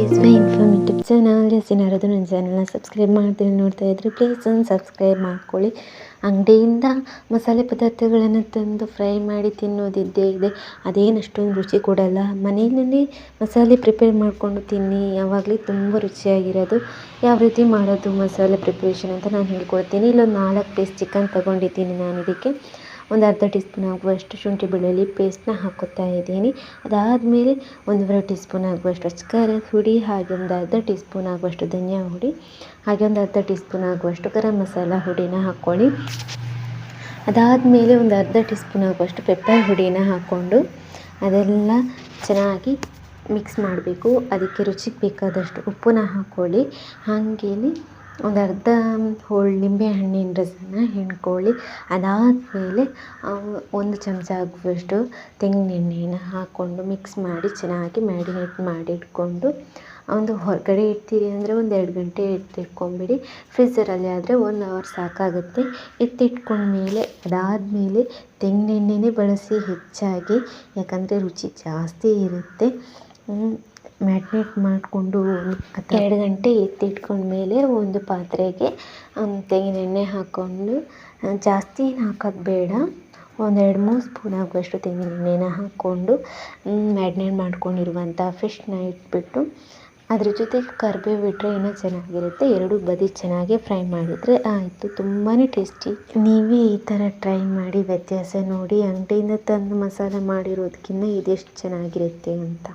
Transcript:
Is my informative channel. ಯಾರು ನನ್ನ ಚಾನಲ್ನ ಸಬ್ಸ್ಕ್ರೈಬ್ ಮಾಡ್ತೀನಿ ನೋಡ್ತಾ ಇದ್ದರೆ ಪ್ಲೀಸ್ ಒಂದು ಸಬ್ಸ್ಕ್ರೈಬ್ ಮಾಡ್ಕೊಳ್ಳಿ. ಅಂಗಡಿಯಿಂದ ಮಸಾಲೆ ಪದಾರ್ಥಗಳನ್ನು ತಂದು ಫ್ರೈ ಮಾಡಿ ತಿನ್ನೋದಿದ್ದೇ ಇದೆ, ಅದೇನು ಅಷ್ಟೊಂದು ರುಚಿ ಕೊಡಲ್ಲ. ಮನೆಯಲ್ಲಿ ಮಸಾಲೆ ಪ್ರಿಪೇರ್ ಮಾಡಿಕೊಂಡು ತಿನ್ನಿ, ಯಾವಾಗಲೂ ತುಂಬ ರುಚಿಯಾಗಿರೋದು. ಯಾವ ರೀತಿ ಮಾಡೋದು ಮಸಾಲೆ ಪ್ರಿಪ್ರೇಷನ್ ಅಂತ ನಾನು ಹೇಳ್ಕೊಡ್ತೀನಿ. ಇಲ್ಲೊಂದು 4 ಪೀಸ್ ಚಿಕನ್ ತೊಗೊಂಡಿದ್ದೀನಿ. ನಾನು ಇದಕ್ಕೆ ಒಂದು ಅರ್ಧ ಟೀ ಸ್ಪೂನ್ ಆಗುವಷ್ಟು ಶುಂಠಿ ಬೆಳ್ಳುಳ್ಳಿ ಪೇಸ್ಟ್ನ ಹಾಕ್ಕೊತಾ ಇದ್ದೀನಿ. ಅದಾದಮೇಲೆ 1.5 ಟೀ ಸ್ಪೂನ್ ಆಗುವಷ್ಟು ಖಾರದ ಪುಡಿ, ಹಾಗೆ ಒಂದು ಅರ್ಧ ಟೀ ಸ್ಪೂನ್ ಆಗುವಷ್ಟು ಧನಿಯಾ ಹುಡಿ, ಹಾಗೆ ಒಂದು ಅರ್ಧ ಟೀ ಸ್ಪೂನ್ ಆಗುವಷ್ಟು ಗರಂ ಮಸಾಲ ಹುಡಿನ ಹಾಕ್ಕೊಳ್ಳಿ. ಅದಾದಮೇಲೆ ಒಂದು ಅರ್ಧ ಟೀ ಸ್ಪೂನ್ ಆಗುವಷ್ಟು ಪೆಪ್ಪರ್ ಹುಡಿನ ಹಾಕ್ಕೊಂಡು ಅದೆಲ್ಲ ಚೆನ್ನಾಗಿ ಮಿಕ್ಸ್ ಮಾಡಬೇಕು. ಅದಕ್ಕೆ ರುಚಿಗೆ ಬೇಕಾದಷ್ಟು ಉಪ್ಪನ್ನ ಹಾಕ್ಕೊಳ್ಳಿ. ಹಾಗೇನೆ ಒಂದು ಅರ್ಧ ಹೋಳು ನಿಂಬೆ ಹಣ್ಣಿನ ರಸನ ಹಿಂಡ್ಕೊಳ್ಳಿ. ಅದಾದಮೇಲೆ 1 ಚಮಚ ಆಗುವಷ್ಟು ತೆಂಗಿನೆಣ್ಣೆನ ಹಾಕ್ಕೊಂಡು ಮಿಕ್ಸ್ ಮಾಡಿ ಚೆನ್ನಾಗಿ ಮ್ಯಾರಿನೇಟ್ ಮಾಡಿಟ್ಕೊಂಡು ಒಂದು ಹೊರಗಡೆ ಇಡ್ತೀರಿ ಅಂದರೆ ಒಂದು 2 ಗಂಟೆ ಎತ್ತಿಟ್ಕೊಂಬಿಡಿ. ಫ್ರೀಝರಲ್ಲಿ ಆದರೆ 1 ಅವರ್ ಸಾಕಾಗುತ್ತೆ. ಎತ್ತಿಟ್ಕೊಂಡ್ಮೇಲೆ ಅದಾದಮೇಲೆ ತೆಂಗಿನೆಣ್ಣೆನೇ ಬಳಸಿ ಹೆಚ್ಚಾಗಿ, ಯಾಕಂದರೆ ರುಚಿ ಜಾಸ್ತಿ ಇರುತ್ತೆ. ಮ್ಯಾರಿನೇಟ್ ಮಾಡಿಕೊಂಡು 2 ಗಂಟೆ ಎತ್ತಿಟ್ಕೊಂಡ್ಮೇಲೆ ಒಂದು ಪಾತ್ರೆಗೆ ತೆಂಗಿನೆಣ್ಣೆ ಹಾಕ್ಕೊಂಡು, ಜಾಸ್ತಿ ಹಾಕೋದು ಬೇಡ, ಒಂದು 2-3 ಸ್ಪೂನ್ ಆಗುವಷ್ಟು ತೆಂಗಿನೆಣ್ಣೆನ ಹಾಕ್ಕೊಂಡು ಮ್ಯಾರಿನೇಟ್ ಮಾಡ್ಕೊಂಡಿರುವಂಥ ಫಿಶ್ನ ಇಟ್ಬಿಟ್ಟು ಅದ್ರ ಜೊತೆಗೆ ಕರಿಬೇವು ಇಟ್ಟರೆ ಇನ್ನೂ ಚೆನ್ನಾಗಿರುತ್ತೆ. 2 ಬದಿ ಚೆನ್ನಾಗಿ ಫ್ರೈ ಮಾಡಿದರೆ ಆಯಿತು. ತುಂಬಾ ಟೇಸ್ಟಿ. ನೀವೇ ಈ ಥರ ಟ್ರೈ ಮಾಡಿ ವ್ಯತ್ಯಾಸ ನೋಡಿ. ಅಂಗಡಿಯಿಂದ ತಂದು ಮಸಾಲೆ ಮಾಡಿರೋದಕ್ಕಿಂತ ಇದೆಷ್ಟು ಚೆನ್ನಾಗಿರುತ್ತೆ ಅಂತ.